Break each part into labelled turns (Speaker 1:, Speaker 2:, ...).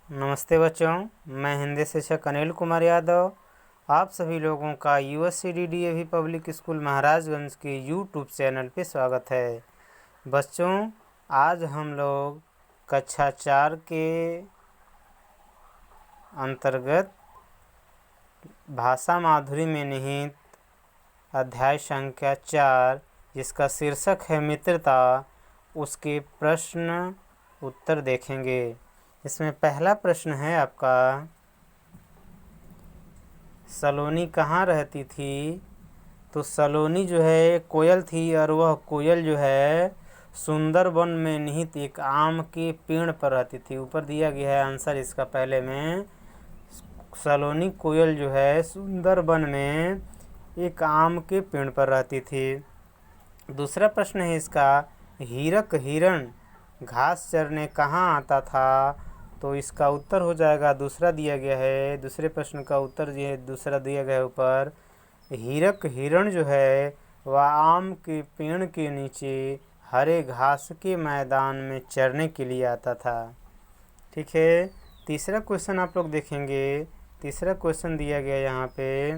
Speaker 1: नमस्ते बच्चों, मैं हिंदी शिक्षक अनिल कुमार यादव आप सभी लोगों का USCDDAV पब्लिक स्कूल महाराजगंज के YouTube चैनल पे स्वागत है। बच्चों, आज हम लोग कक्षा 4 के अंतर्गत भाषा माधुरी में निहित अध्याय संख्या 4 जिसका शीर्षक है मित्रता, उसके प्रश्न उत्तर देखेंगे। इसमें पहला प्रश्न है आपका, सलोनी कहाँ रहती थी? तो सलोनी जो है कोयल थी और वह कोयल जो है सुंदरबन में निहित एक आम के पेड़ पर रहती थी। ऊपर दिया गया है आंसर इसका पहले में। सलोनी कोयल जो है सुंदरबन में एक आम के पेड़ पर रहती थी। दूसरा प्रश्न है इसका, हीरक हिरण घास चरने कहाँ आता था? तो इसका उत्तर हो जाएगा दूसरा दिया गया है। दूसरे प्रश्न का उत्तर जो है दूसरा दिया गया है ऊपर। हीरक हिरण जो है वह आम के पेड़ के नीचे हरे घास के मैदान में चरने के लिए आता था। ठीक है, तीसरा क्वेश्चन आप लोग देखेंगे। तीसरा क्वेश्चन दिया गया यहाँ पे,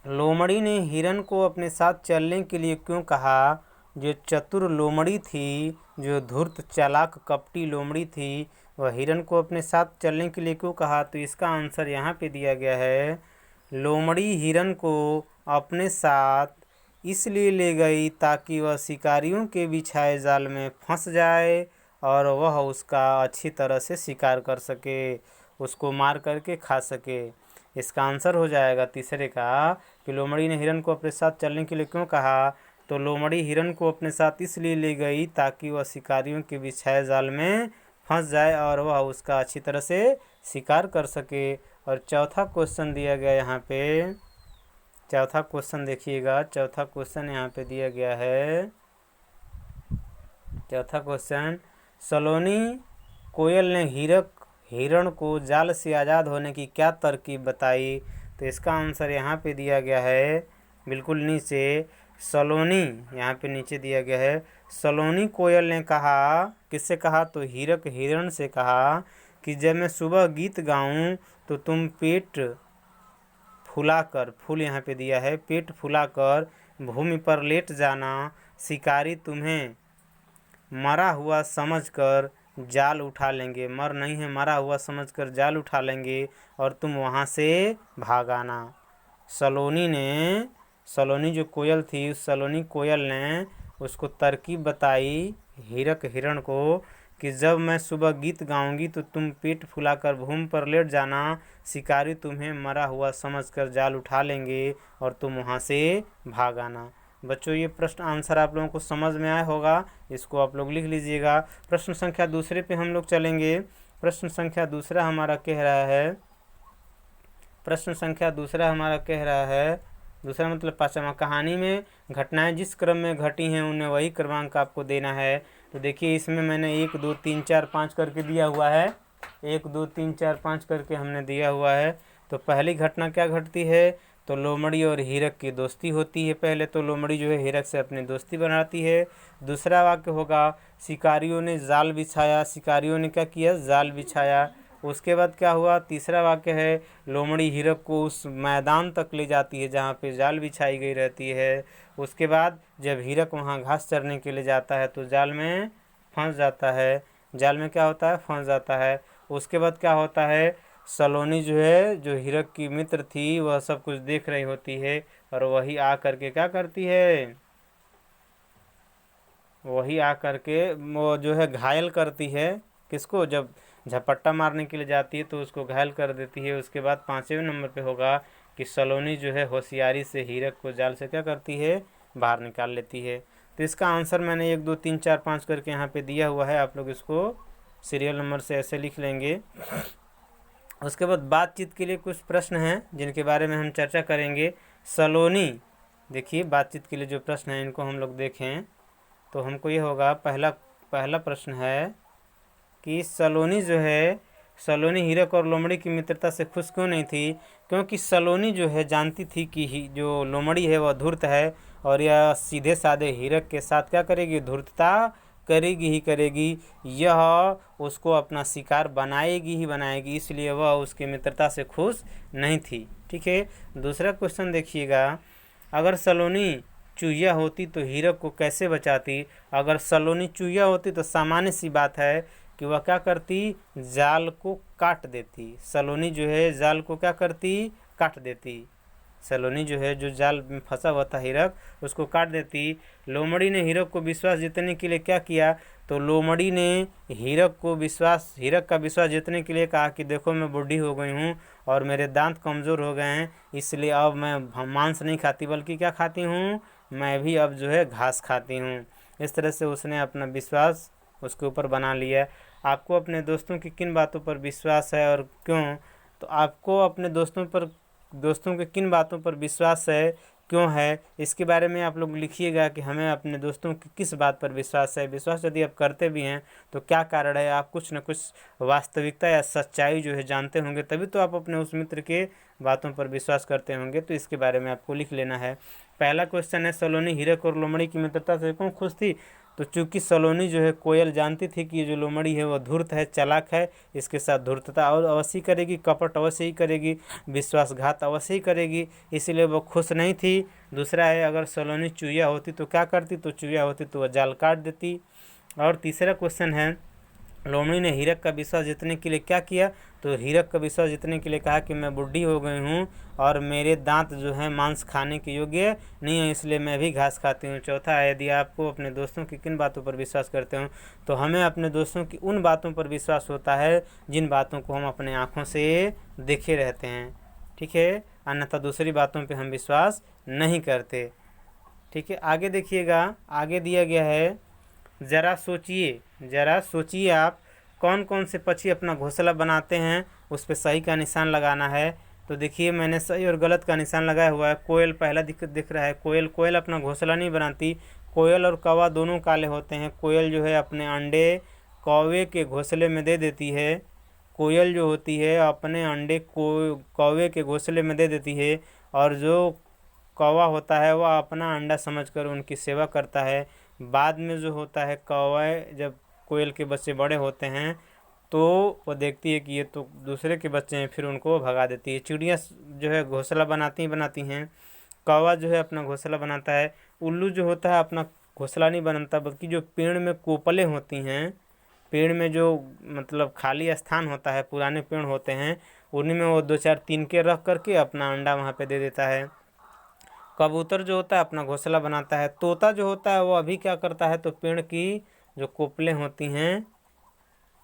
Speaker 1: लोमड़ी ने हिरण को अपने साथ चलने के लिए क्यों कहा? जो चतुर लोमड़ी थी, जो धूर्त चालाक कपटी लोमड़ी थी, वह हिरण को अपने साथ चलने के लिए क्यों कहा? तो इसका आंसर यहाँ पे दिया गया है। लोमड़ी हिरण को अपने साथ इसलिए ले गई ताकि वह शिकारियों के बिछाए जाल में फंस जाए और वह उसका अच्छी तरह से शिकार कर सके, उसको मार करके खा सके। इसका आंसर हो जाएगा तीसरे का कि लोमड़ी ने हिरण को अपने साथ चलने के लिए क्यों कहा? तो लोमड़ी हिरण को अपने साथ इसलिए ले गई ताकि वह शिकारियों के बिछाए जाल में फंस जाए और वह उसका अच्छी तरह से शिकार कर सके। और चौथा क्वेश्चन दिया गया यहाँ पे, चौथा क्वेश्चन देखिएगा। चौथा क्वेश्चन यहाँ पे दिया गया है। चौथा क्वेश्चन, सलोनी कोयल ने हिरण को जाल से आज़ाद होने की क्या तरकीब बताई? तो इसका आंसर यहाँ पे दिया गया है बिल्कुल नीचे। सलोनी यहाँ पे नीचे दिया गया है। सलोनी कोयल ने कहा, किससे कहा? तो हिरण से कहा कि जब मैं सुबह गीत गाऊं तो तुम पेट फुलाकर, फूल यहाँ पे दिया है, पेट फुलाकर भूमि पर लेट जाना। शिकारी तुम्हें मरा हुआ समझकर जाल उठा लेंगे, मर नहीं है मरा हुआ समझकर जाल उठा लेंगे और तुम वहाँ से भाग आना। सलोनी जो कोयल थी, उस सलोनी कोयल ने उसको तरकीब बताई हिरण को कि जब मैं सुबह गीत गाऊंगी तो तुम पेट फुलाकर भूमि पर लेट जाना, शिकारी तुम्हें मरा हुआ समझकर जाल उठा लेंगे और तुम वहाँ से भाग आना। बच्चों, ये प्रश्न आंसर आप लोगों को समझ में आया होगा, इसको आप लोग लिख लीजिएगा। प्रश्न संख्या दूसरे पे हम लोग चलेंगे। प्रश्न संख्या दूसरा हमारा कह रहा है, प्रश्न संख्या दूसरा हमारा कह रहा है, दूसरा मतलब पाँचवा, कहानी में घटनाएं जिस क्रम में घटी हैं उन्हें वही क्रमांक आपको देना है। तो देखिए इसमें मैंने 1 2 3 4 5 करके दिया हुआ है। 1 2 3 4 5 करके हमने दिया हुआ है। तो पहली घटना क्या घटती है? तो लोमड़ी और हीरक की दोस्ती होती है। पहले तो लोमड़ी जो है हीरक से अपनी दोस्ती बनाती है। दूसरा वाक्य होगा, शिकारियों ने जाल बिछाया। शिकारियों ने क्या किया? जाल बिछाया। उसके बाद क्या हुआ? तीसरा वाक्य है, लोमड़ी हीरक को उस मैदान तक ले जाती है जहाँ पे जाल बिछाई गई रहती है। उसके बाद जब हीरक वहाँ घास चरने के लिए जाता है तो जाल में फंस जाता है। जाल में क्या होता है? फंस जाता है। उसके बाद क्या होता है? सलोनी जो है, जो हीरक की मित्र थी, वह सब कुछ देख रही होती है और वही आ करके क्या करती है? वही आ करके वो जो है घायल करती है। किसको? जब झपट्टा मारने के लिए जाती है तो उसको घायल कर देती है। उसके बाद 5वें नंबर पे होगा कि सलोनी जो है होशियारी से हीरक को जाल से क्या करती है? बाहर निकाल लेती है। तो इसका आंसर मैंने 1 2 3 4 5 करके यहाँ पे दिया हुआ है। आप लोग इसको सीरियल नंबर से ऐसे लिख लेंगे। उसके बाद बातचीत के लिए कुछ प्रश्न हैं जिनके बारे में हम चर्चा करेंगे। सलोनी, देखिए बातचीत के लिए जो प्रश्न हैं इनको हम लोग देखें तो हमको ये होगा, पहला प्रश्न है कि सलोनी जो है, सलोनी हीरक और लोमड़ी की मित्रता से खुश क्यों नहीं थी? क्योंकि सलोनी जो है जानती थी कि जो लोमड़ी है वह धूर्त है और यह सीधे साधे हीरक के साथ क्या करेगी? धूर्तता करेगी ही करेगी, यह उसको अपना शिकार बनाएगी ही बनाएगी, इसलिए वह उसकी मित्रता से खुश नहीं थी। ठीक है, दूसरा क्वेश्चन देखिएगा, अगर सलोनी चूहिया होती तो हीरक को कैसे बचाती? अगर सलोनी चूहिया होती तो सामान्य सी बात है कि वह क्या करती, जाल को काट देती। सलोनी जो है जाल को क्या करती, काट देती। सलोनी जो है जो जाल में फंसा हुआ था हीरक, उसको काट देती। लोमड़ी ने हीरक को विश्वास जीतने के लिए क्या किया? तो लोमड़ी ने हीरक का विश्वास जीतने के लिए कहा कि देखो मैं बूढ़ी हो गई हूँ और मेरे दांत कमज़ोर हो गए हैं, इसलिए अब मैं मांस नहीं खाती बल्कि क्या खाती हूँ, मैं भी अब जो है घास खाती हूँ। इस तरह से उसने अपना विश्वास उसके ऊपर बना लिया। आपको अपने दोस्तों की किन बातों पर विश्वास है और क्यों? तो आपको अपने दोस्तों के किन बातों पर विश्वास है, क्यों है, इसके बारे में आप लोग लिखिएगा कि हमें अपने दोस्तों की किस बात पर विश्वास है। विश्वास यदि आप करते भी हैं तो क्या कारण है, आप कुछ न कुछ वास्तविकता या सच्चाई जो है जानते होंगे, तभी तो आप अपने उस मित्र के बातों पर विश्वास करते होंगे। तो इसके बारे में आपको लिख लेना है। पहला क्वेश्चन है, सलोनी हीरक और लोमड़ी की मित्रता से क्यों खुश थी? तो चूंकि सलोनी जो है कोयल जानती थी कि ये जो लोमड़ी है वह धूर्त है, चालाक है, इसके साथ धूर्तता और अवश्य करेगी, कपट अवश्य ही करेगी, विश्वासघात अवश्य ही करेगी, इसीलिए वो खुश नहीं थी। दूसरा है, अगर सलोनी चूहिया होती तो क्या करती? तो चूहिया होती तो वह जाल काट देती। और तीसरा क्वेश्चन है, लोमड़ी ने हीरक का विश्वास जीतने के लिए क्या किया? तो हीरक का विश्वास जीतने के लिए कहा कि मैं बूढ़ी हो गई हूँ और मेरे दांत जो हैं मांस खाने के योग्य नहीं है, इसलिए मैं भी घास खाती हूँ। चौथा है, यदि आपको अपने दोस्तों की किन बातों पर विश्वास करते हो? तो हमें अपने दोस्तों की उन बातों पर विश्वास होता है जिन बातों को हम अपने आँखों से देखे रहते हैं। ठीक है, अन्यथा दूसरी बातों पर हम विश्वास नहीं करते। ठीक है, आगे देखिएगा, आगे दिया गया है, ज़रा सोचिए आप कौन कौन से पक्षी अपना घोंसला बनाते हैं, उस पर सही का निशान लगाना है। तो देखिए मैंने सही और गलत का निशान लगाया हुआ है। कोयल पहला दिख रहा है, कोयल अपना घोंसला नहीं बनाती। कोयल और कौवा दोनों काले होते हैं। कोयल जो है अपने अंडे कौवे के घोंसले में दे देती है। कोयल जो होती है अपने अंडे कौवे के घोंसले में दे देती है, और जो कौवा होता है वह अपना अंडा समझकर उनकी सेवा करता है। बाद में जो होता है कौवे, जब कोयल के बच्चे बड़े होते हैं तो वो देखती है कि ये तो दूसरे के बच्चे हैं, फिर उनको भगा देती है। चिड़ियाँ जो है घोंसला बनाती हैं। कौवा जो है अपना घोंसला बनाता है। उल्लू जो होता है अपना घोंसला नहीं बनाता, बल्कि जो पेड़ में कोपलें होती हैं, पेड़ में जो मतलब खाली स्थान होता है, पुराने पेड़ होते हैं, उन्हीं में वो 2-4 तिनके रख करके अपना अंडा वहाँ पे दे देता है। कबूतर जो होता है अपना घोंसला बनाता है। तोता जो होता है वो अभी क्या करता है, तो पेड़ की जो कोपलें होती हैं,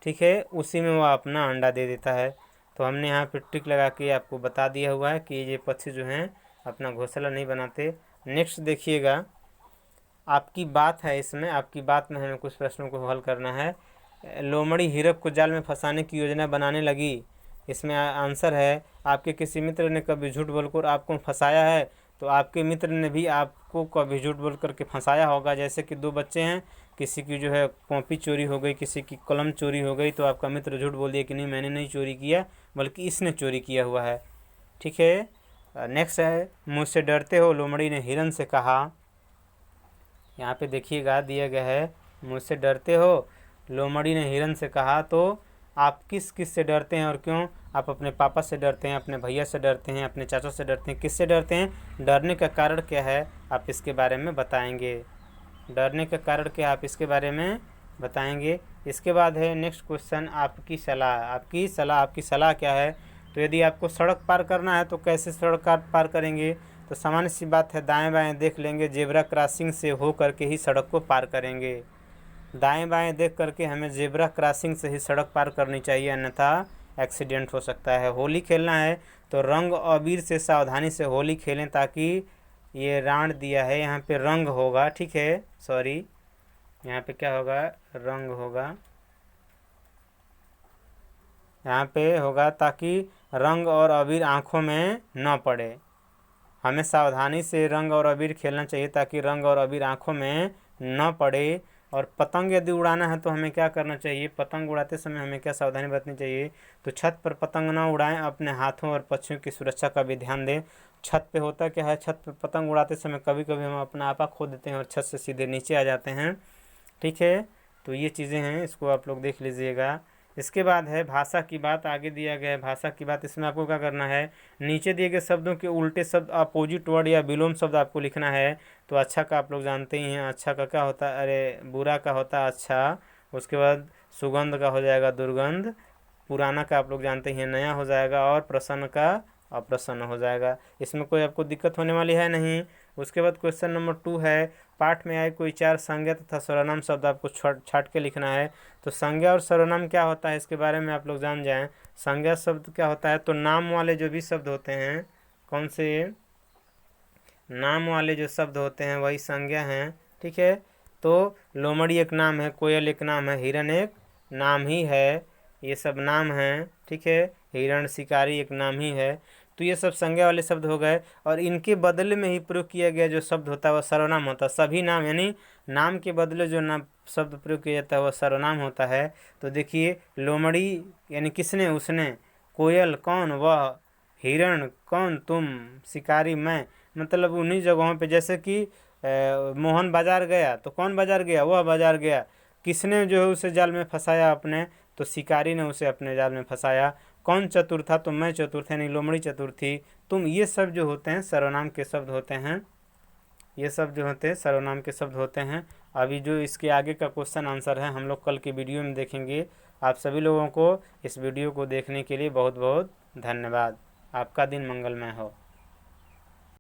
Speaker 1: ठीक है, उसी में वह अपना अंडा दे देता है। तो हमने यहाँ पे टिक लगा के आपको बता दिया हुआ है कि ये पक्षी जो हैं अपना घोंसला नहीं बनाते। नेक्स्ट देखिएगा, आपकी बात है, इसमें आपकी बात में हमें कुछ प्रश्नों को हल करना है। लोमड़ी हीरक को जाल में फंसाने की योजना बनाने लगी। इसमें आंसर है, आपके किसी मित्र ने कभी झूठ बोलकर आपको फंसाया है? तो आपके मित्र ने भी आपको कभी झूठ बोल करके फंसाया होगा। जैसे कि 2 बच्चे हैं, किसी की जो है कॉपी चोरी हो गई, किसी की कलम चोरी हो गई, तो आपका मित्र झूठ बोल दिया कि नहीं मैंने नहीं चोरी किया, बल्कि इसने चोरी किया हुआ है। ठीक है, नेक्स्ट है, मुझसे डरते हो? लोमड़ी ने हिरन से कहा। यहाँ पे देखिएगा दिया गया है, मुझसे डरते हो? लोमड़ी ने हिरन से कहा। तो आप किस से डरते हैं और क्यों? आप अपने पापा से डरते हैं, अपने भैया से डरते हैं, अपने चाचा से डरते हैं, किससे डरते हैं? डरने का कारण क्या है आप इसके बारे में बताएंगे। डरने का कारण क्या आप इसके बारे में बताएंगे। इसके बाद है नेक्स्ट क्वेश्चन, आपकी सलाह क्या है? तो यदि आपको सड़क पार करना है तो कैसे सड़क पार करेंगे? तो सामान्य सी बात है, दाएं बाएं देख लेंगे, जेब्रा क्रॉसिंग से हो करके ही सड़क को पार करेंगे। दाएं बाएं देख करके हमें जेब्रा क्रॉसिंग से ही सड़क पार करनी चाहिए, अन्यथा एक्सीडेंट हो सकता है। होली खेलना है तो रंग अबीर से सावधानी से होली खेलें, ताकि ये राण दिया है यहाँ पे रंग होगा, ठीक है, सॉरी यहाँ पे क्या होगा, रंग होगा, यहाँ पे होगा, ताकि रंग और अबीर आँखों में न पड़े। हमें सावधानी से रंग और अबीर खेलना चाहिए ताकि रंग और अबीर आँखों में न पड़े। और पतंग यदि उड़ाना है तो हमें क्या करना चाहिए? पतंग उड़ाते समय हमें क्या सावधानी बरतनी चाहिए? तो छत पर पतंग ना उड़ाएं, अपने हाथों और पक्षियों की सुरक्षा का भी ध्यान दें। छत पे होता क्या है, छत पे पतंग उड़ाते समय कभी कभी हम अपना आपा खो देते हैं और छत से सीधे नीचे आ जाते हैं। ठीक है, तो ये चीज़ें हैं, इसको आप लोग देख लीजिएगा। इसके बाद है भाषा की बात, आगे दिया गया है भाषा की बात। इसमें आपको क्या करना है, नीचे दिए गए शब्दों के उल्टे शब्द, अपोजिट वर्ड या विलोम शब्द आपको लिखना है। तो अच्छा का आप लोग जानते ही हैं, अच्छा का क्या होता है, अरे बुरा का होता है अच्छा। उसके बाद सुगंध का हो जाएगा दुर्गंध, पुराना का आप लोग जानते ही हैं नया हो जाएगा, और प्रसन्न का अप्रसन्न हो जाएगा। इसमें कोई आपको दिक्कत होने वाली है नहीं। उसके बाद क्वेश्चन नंबर 2 है, पाठ में आए कोई 4 संज्ञा तथा सर्वनाम शब्द आपको छाट के लिखना है। तो संज्ञा और सर्वनाम क्या होता है इसके बारे में आप लोग जान जाएं। संज्ञा शब्द क्या होता है, तो नाम वाले जो भी शब्द होते हैं, कौन से, नाम वाले जो शब्द होते हैं वही संज्ञा हैं, ठीक है। तो लोमड़ी एक नाम है, कोयल एक नाम है, हिरण एक नाम ही है, ये सब नाम हैं, ठीक है। हिरण, शिकारी एक नाम ही है। तो ये सब संज्ञा वाले शब्द हो गए, और इनके बदले में ही प्रयोग किया गया जो शब्द होता है वह सर्वनाम होता है। सभी नाम यानी नाम के बदले जो नाम शब्द प्रयोग किया जाता है वह सर्वनाम होता है। तो देखिए, लोमड़ी यानी किसने, उसने, कोयल कौन, वह, हिरण कौन, तुम, शिकारी मैं, मतलब उन्हीं जगहों पे, जैसे कि मोहन बाजार गया, तो कौन बाजार गया, वह बाजार गया। किसने जो है उसे जाल में फंसाया अपने, तो शिकारी ने उसे अपने जाल में फंसाया। कौन चतुर था, तो मैं चतुर था, यानी लोमड़ी चतुर थी। तुम, ये सब जो होते हैं सर्वनाम के शब्द होते हैं, ये सब जो होते हैं सर्वनाम के शब्द होते हैं। अभी जो इसके आगे का क्वेश्चन आंसर है हम लोग कल की वीडियो में देखेंगे। आप सभी लोगों को इस वीडियो को देखने के लिए बहुत बहुत धन्यवाद। आपका दिन मंगलमय हो।